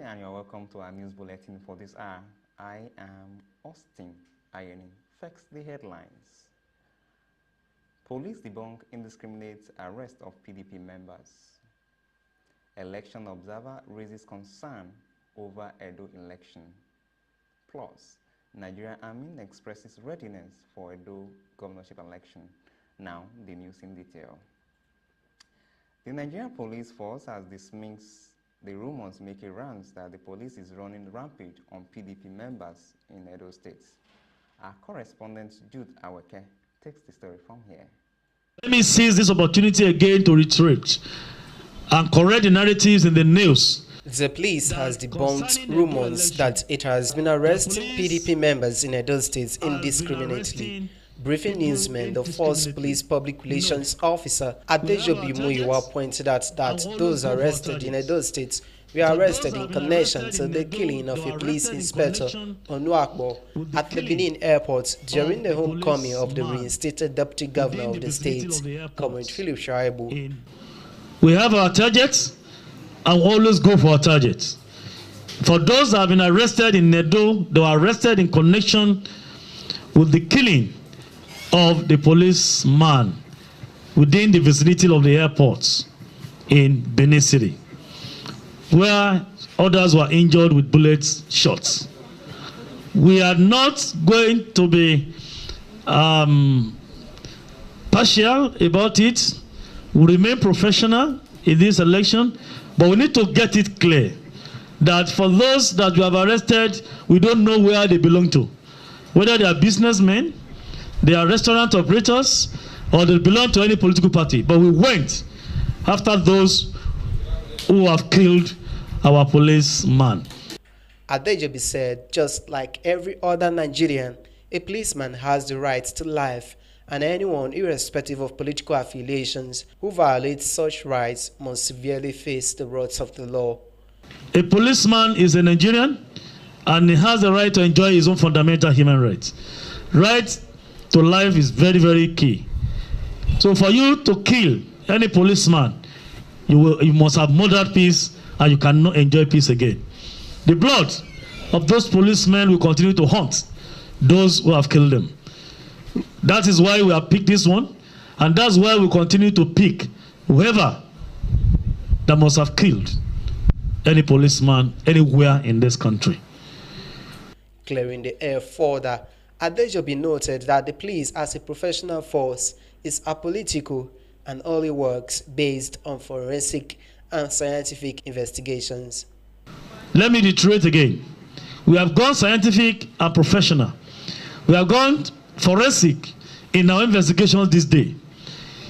and you're welcome to our news bulletin for this hour. I am Austin Ayeni. First, the headlines. Police debunk indiscriminate arrest of PDP members. Election observer raises concern over Edo election. Plus, Nigerian Army expresses readiness for Edo governorship election. Now, the news in detail. The Nigerian police force has dismissed the rumors making rounds that the police is running rampage on PDP members in Edo State. Our correspondent Jude Aweke takes the story from here. Let me seize this opportunity again to reiterate and correct the narratives in the news. The police has debunked rumors that it has been arresting PDP members in Edo State indiscriminately. Briefing newsman, the first police public relations officer, Adejobi Muyiwa, pointed out that those arrested in Edo State were arrested in connection to the killing of a police inspector, Onuakbo, at the Benin airport during the homecoming of the reinstated deputy governor of the state, Comrade Philip Shaibu. We have our targets and we always go for our targets. For those that have been arrested in Edo, they were arrested in connection with the killing of the policeman within the vicinity of the airports in Benin City, where others were injured with bullet shots. We are not going to be partial about it. We remain professional in this election, but we need to get it clear that for those that we have arrested, we don't know where they belong to, whether they are businessmen, they are restaurant operators, or they belong to any political party. But we went after those who have killed our policeman. Adejobi said, just like every other Nigerian, a policeman has the right to life, and anyone, irrespective of political affiliations, who violates such rights must severely face the wrath of the law. A policeman is a Nigerian, and he has the right to enjoy his own fundamental human rights. Right to life is very, very key. So for you to kill any policeman, you must have murdered peace, and you cannot enjoy peace again. The blood of those policemen will continue to haunt those who have killed them. That is why we have picked this one, and that's why we continue to pick whoever that must have killed any policeman anywhere in this country. Clearing the air further, Adejobi noted that the police as a professional force is apolitical and only works based on forensic and scientific investigations. Let me reiterate again. We have gone scientific and professional. We have gone forensic in our investigations this day.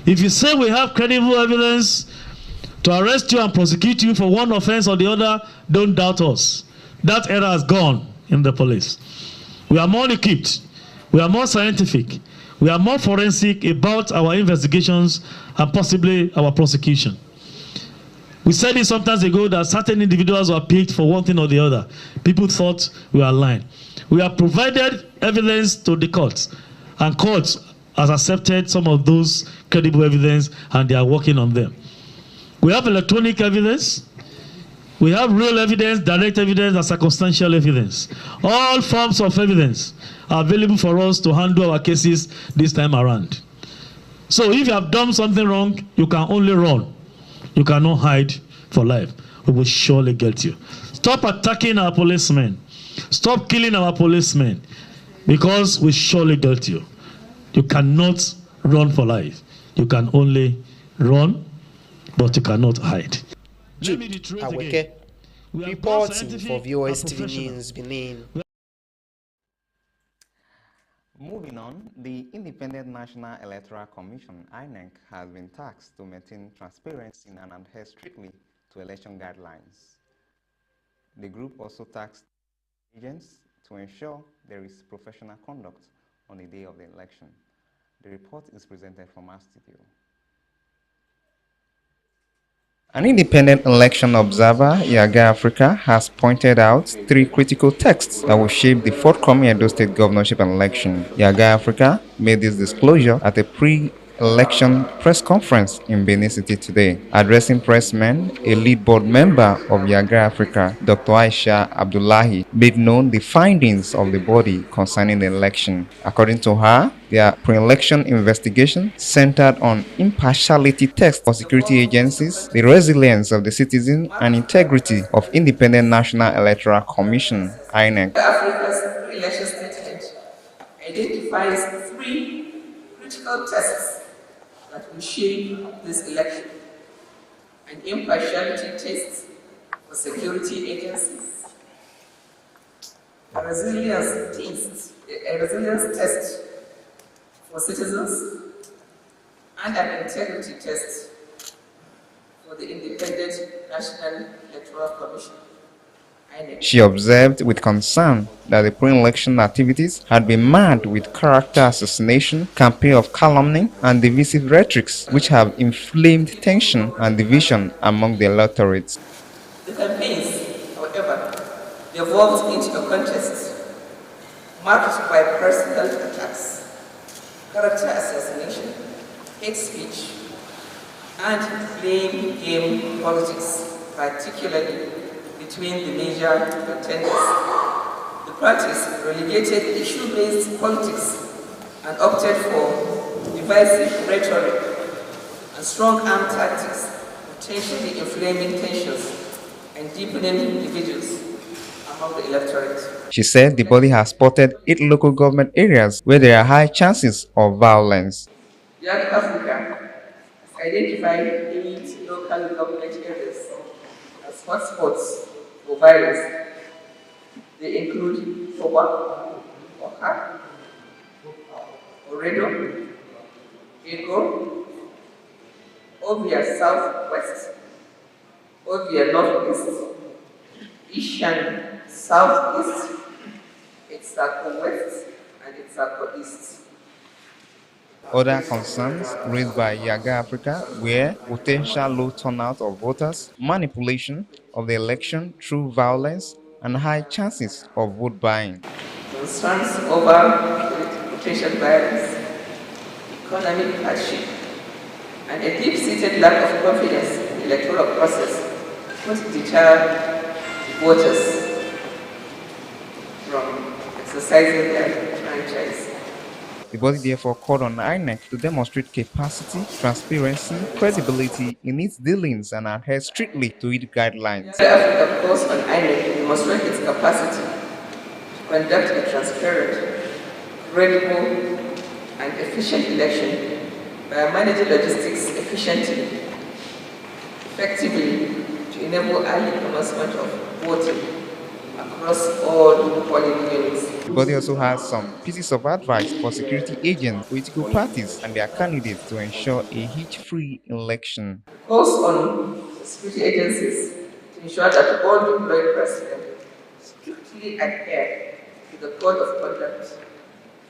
If you say we have credible evidence to arrest you and prosecute you for one offense or the other, don't doubt us. That era has gone in the police. We are more equipped, we are more scientific, we are more forensic about our investigations and possibly our prosecution. We said it sometimes ago that certain individuals were picked for one thing or the other. People thought we were lying. We have provided evidence to the courts, and courts has accepted some of those credible evidence, and they are working on them. We have electronic evidence. We have real evidence, direct evidence, and circumstantial evidence. All forms of evidence are available for us to handle our cases this time around. So if you have done something wrong, you can only run. You cannot hide for life. We will surely get you. Stop attacking our policemen. Stop killing our policemen, because we surely get you. You cannot run for life. You can only run, but you cannot hide. Jude Aweke, reporting for VOS TV News, Benin. Moving on, the Independent National Electoral Commission, INEC, has been tasked to maintain transparency and adhere strictly to election guidelines. The group also tasked agents to ensure there is professional conduct on the day of the election. The report is presented from our studio. An independent election observer, Yaga Africa, has pointed out 3 critical texts that will shape the forthcoming Edo State governorship election. Yaga Africa made this disclosure at a election press conference in Benin City today. Addressing pressmen, a lead board member of Yaga Africa, Dr. Aisha Abdullahi, made known the findings of the body concerning the election. According to her, their pre-election investigation centered on impartiality tests for security agencies, the resilience of the citizen, and integrity of Independent National Electoral Commission (INEC). Africa's pre-election statement identifies three critical tests that will shape this election: an impartiality test for security agencies, a resilience test for citizens, and an integrity test for the Independent National Electoral Commission. She observed with concern that the pre-election activities had been marred with character assassination, campaign of calumny, and divisive rhetorics, which have inflamed tension and division among the electorates. The campaigns, however, devolved into a contest marked by personal attacks, character assassination, hate speech, and blame game politics, particularly between the major contenders. The parties relegated issue-based politics and opted for divisive rhetoric and strong-arm tactics, potentially inflaming tensions and deepening divisions among the electorate. She said the body has spotted 8 local government areas where there are high chances of violence. Young Africa has identified 8 local government areas as hotspots for violence. They include Foba, Oka, Oredo, Ego, Ovia Southwest, Ovia Northeast, Ishan Southeast, Itsako West, and Itsako East. Other concerns raised by Yaga Africa were potential low turnout of voters, manipulation of the election through violence, and high chances of vote buying. Concerns over potential violence, economic hardship, and a deep-seated lack of confidence in the electoral process could deter voters from exercising their franchise. The body therefore called on INEC to demonstrate capacity, transparency, credibility in its dealings and adhere strictly to its guidelines. The Africa calls on INEC to demonstrate its capacity to conduct a transparent, credible, and efficient election by managing logistics efficiently, effectively, to enable early commencement of voting across all polling units. The body also has some pieces of advice for security agents, political parties, and their candidates to ensure a hitch-free election. Calls on security agencies to ensure that all deployed personnel strictly adhere to the code of conduct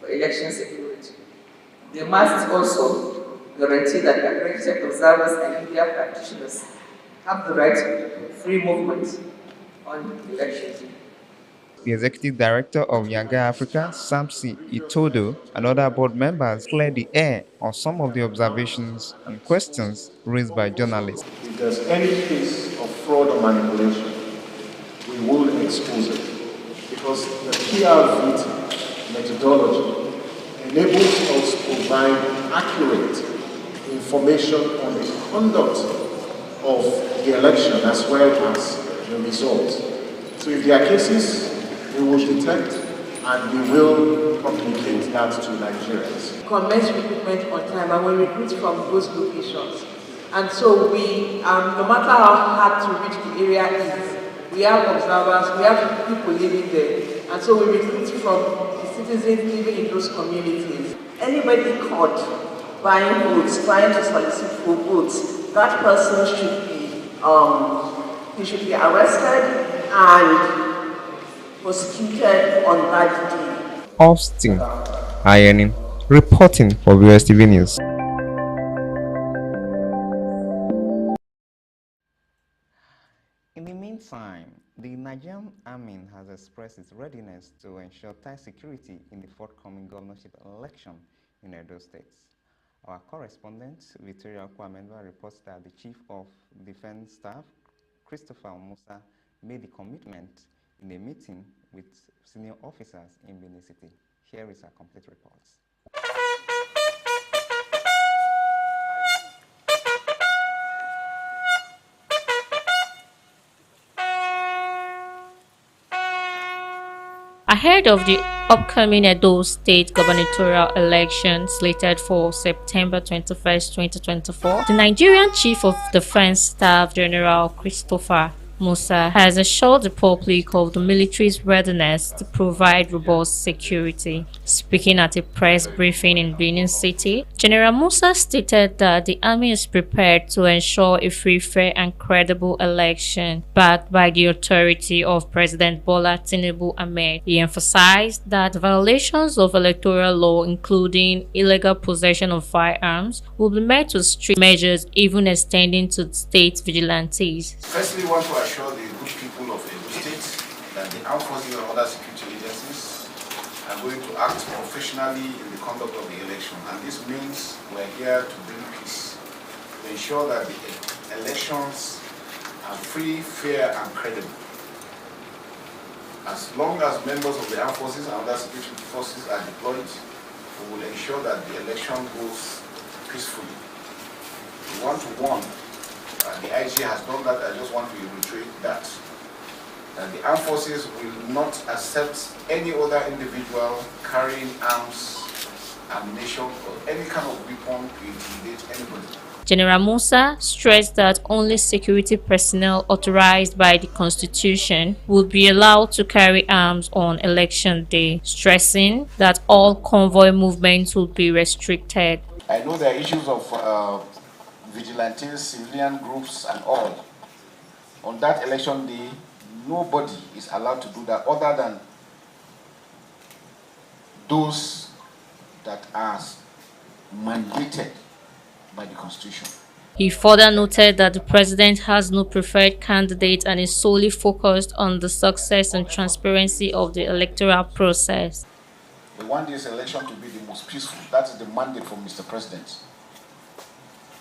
for election security. They must also guarantee that accredited observers and media practitioners have the right to free movement on elections. The executive director of Yaga Africa, Samsi Itodo, and other board members cleared the air on some of the observations and questions raised by journalists. If there's any case of fraud or manipulation, we will expose it, because the PRVT methodology enables us to provide accurate information on the conduct of the election as well as the results. So if there are cases, we will detect and we will communicate that to Nigerians. Commence recruitment on time, and we recruit from those locations. And so we, no matter how hard to reach the area is, we have observers, we have people living there. And so we recruit from the citizens living in those communities. Anybody caught buying votes, trying to solicit for votes, that person should be arrested and prosecuted on that day. Austin Ironing, reporting for VSTV News. In the meantime, the Nigerian Army has expressed its readiness to ensure tight security in the forthcoming governorship election in Edo State. Our correspondent, Victoria Kwamendwa, reports that the Chief of Defense Staff, Christopher Musa, made the commitment in a meeting with senior officers in Benin City. Here is a complete report. Ahead of the upcoming Edo State gubernatorial election slated for September 21st, 2024, the Nigerian Chief of Defense Staff General Christopher Musa has assured the public of the military's readiness to provide robust security. Speaking at a press briefing in Benin City, General Musa stated that the army is prepared to ensure a free, fair and credible election backed by the authority of President Bola Tinubu Ahmed. He emphasized that violations of electoral law, including illegal possession of firearms, will be met with strict measures, even extending to state vigilantes. Firstly, we want to assure the good people of Edo State that the armed forces and other security agencies are going to act professionally in the conduct of the election. And this means we're here to bring peace, to ensure that the elections are free, fair, and credible. As long as members of the armed forces and other security forces are deployed, we will ensure that the election goes peacefully. We want to warn, the IG has done that, I just want to reiterate that the armed forces will not accept any other individual carrying arms, ammunition, or any kind of weapon to intimidate anybody. General Musa stressed that only security personnel authorized by the Constitution would be allowed to carry arms on election day, stressing that all convoy movements would be restricted. I know there are issues of vigilantes, civilian groups, and all. On that election day, nobody is allowed to do that other than those that are mandated by the Constitution. He further noted that the president has no preferred candidate and is solely focused on the success and transparency of the electoral process. We want this election to be the most peaceful. That is the mandate from Mr. President.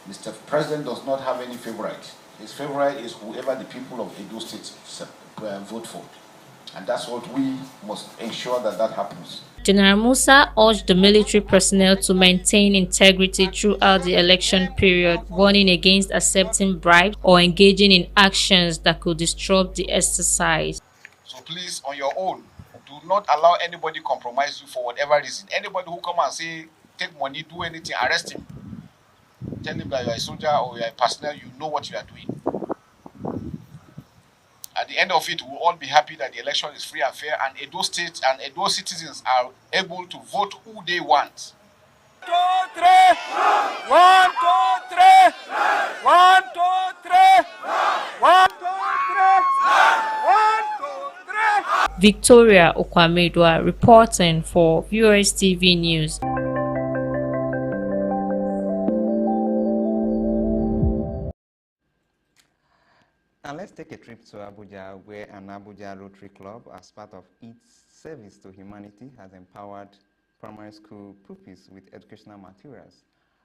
Mr. President does not have any favorite. His favorite is whoever the people of Edo State vote for. And that's what we must ensure that happens. General Musa urged the military personnel to maintain integrity throughout the election period, warning against accepting bribes or engaging in actions that could disrupt the exercise. So please, on your own, do not allow anybody compromise you for whatever reason. Anybody who come and say, take money, do anything, arrest him. Tell him that you are a soldier or you are a personnel, you know what you are doing. At the end of it, we'll all be happy that the election is free and fair, and Edo State and Edo citizens are able to vote who they want. 1, 2, 3! 1, 2, 3! 1, 2, 3! 1, 2, 3! 1, 2, 3! Victoria Okwamedwa reporting for Viewers TV News. Now let's take a trip to Abuja, where an Abuja Rotary Club, as part of its service to humanity, has empowered primary school pupils with educational materials.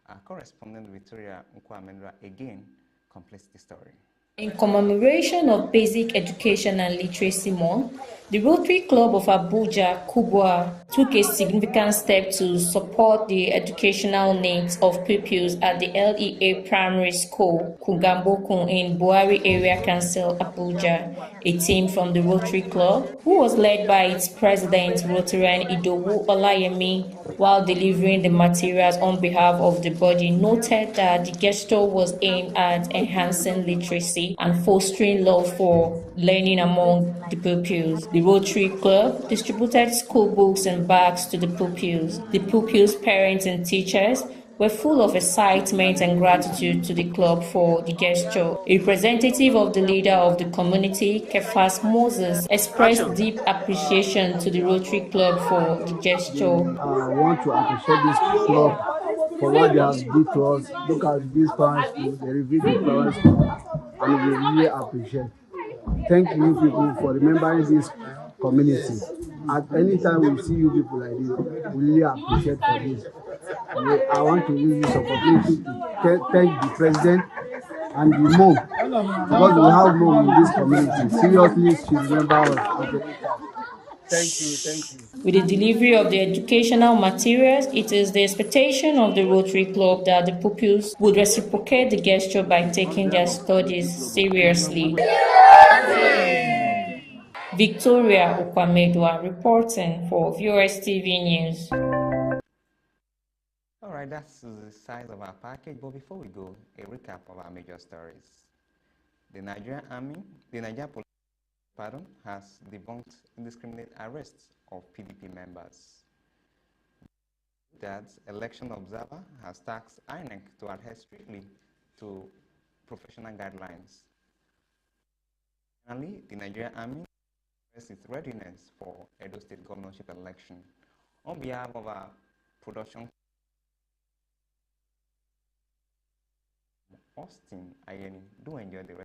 Our correspondent Victoria Nkwamendra again completes the story. In commemoration of Basic Education and Literacy Month, the Rotary Club of Abuja, Kubwa, took a significant step to support the educational needs of pupils at the LEA Primary School, Kugambokun, in Buhari Area Council, Abuja. A team from the Rotary Club, who was led by its president, Rotarian Idowu Olayemi, while delivering the materials on behalf of the body, noted that the gesture was aimed at enhancing literacy and fostering love for learning among the pupils. The Rotary Club distributed school books and bags to the pupils. The pupils' parents and teachers were full of excitement and gratitude to the club for the gesture. A representative of the leader of the community, Kefas Moses, expressed deep appreciation to the Rotary Club for the gesture. I want to appreciate this club for what they have done to us. Look at this primary school, they reviewed the primary school, and we really appreciate. Thank you people for remembering this community. At any time we see you people like this, we really appreciate for this. I want to use this opportunity to thank the president and the mom, because we have mom in this community. Seriously, she remember us at any time. Thank you, thank you. With the delivery of the educational materials, it is the expectation of the Rotary Club that the pupils would reciprocate the gesture by taking their studies seriously. Victoria Okwamedwa reporting for VOS TV News. All right, that's the size of our package. But before we go, a recap of our major stories. The Nigerian Police has debunked indiscriminate arrests of PDP members. That election observer has tasked INEC to adhere strictly to professional guidelines. Finally, the Nigerian Army expressed its readiness for Edo State governorship election. On behalf of our production, Austin Ayeni, do enjoy the rest.